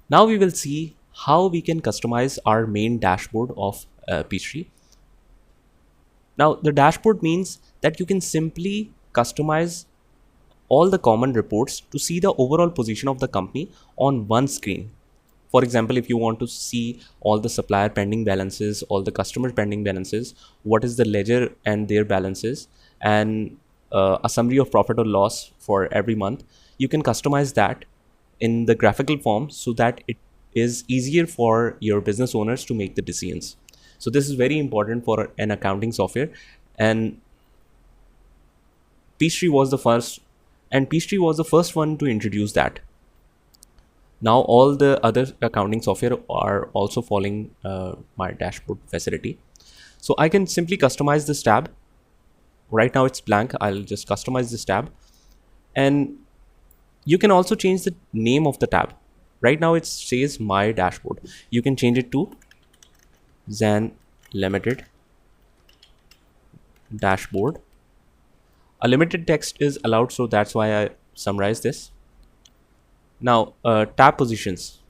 Now we will see how we can customize our main dashboard of PeachTree. Now the dashboard means that you can simply customize all the common reports to see the overall position of the company on one screen. For example, if you want to see all the supplier pending balances, all the customer pending balances, what is the ledger and their balances, and a summary of profit or loss for every month, you can customize that in the graphical form so that it is easier for your business owners to make the decisions. So this is very important for an accounting software, and Peachtree was the first, and Peachtree was the first one to introduce that. Now all the other accounting software are also following my dashboard facility. So I can simply customize this tab. Right now it's blank. I'll just customize this tab, and you can also change the name of the tab. Right now it says my dashboard. You can change it to Zan Limited Dashboard. A limited text is allowed, so that's why I summarize this. Now tab positions.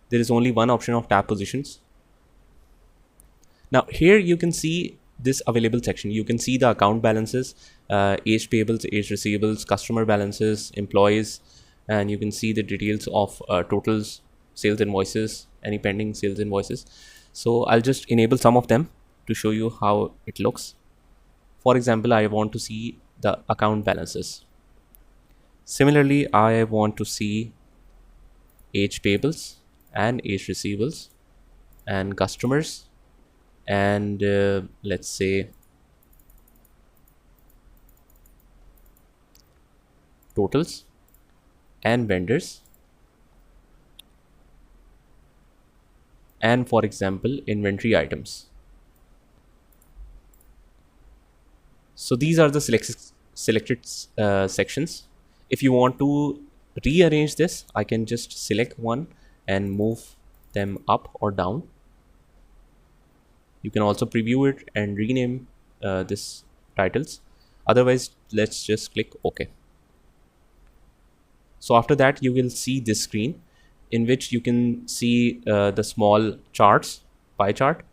There is only one option of tab positions. Now here you can see this available section. You can see the account balances, age payables, age receivables, customer balances, employees, and you can see the details of totals, sales invoices, any pending sales invoices. So I'll just enable some of them to show you how it looks. For example, I want to see the account balances. Similarly, I want to see age payables and age receivables and customers, and let's say totals and vendors, and for example inventory items. So these are the selected sections. If you want to rearrange this, I can just select one and move them up or down. You can also preview it and rename this titles. Otherwise, let's just click OK. So after that, you will see this screen in which you can see the small charts, pie chart.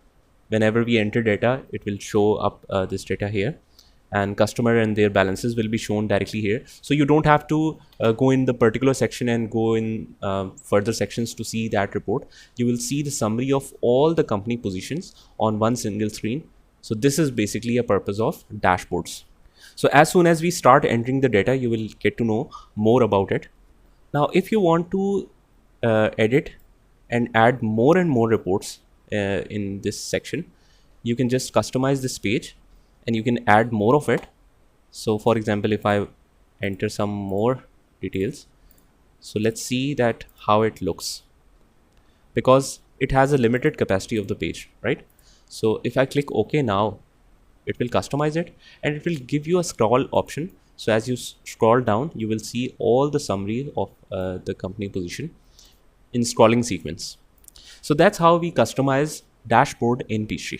Whenever we enter data, it will show up this data here, and customer and their balances will be shown directly here. So you don't have to go in the particular section and go in further sections to see that report. You will see the summary of all the company positions on one single screen. So this is basically a purpose of dashboards. So as soon as we start entering the data, you will get to know more about it. Now, if you want to edit and add more and more reports in this section, you can just customize this page and you can add more of it. So for example, if I enter some more details, so let's see that how it looks, because it has a limited capacity of the page, right? So if I click OK now, it will customize it and it will give you a scroll option. So as you scroll down, you will see all the summary of the company position in scrolling sequence. So that's how we customize dashboard in PeachTree.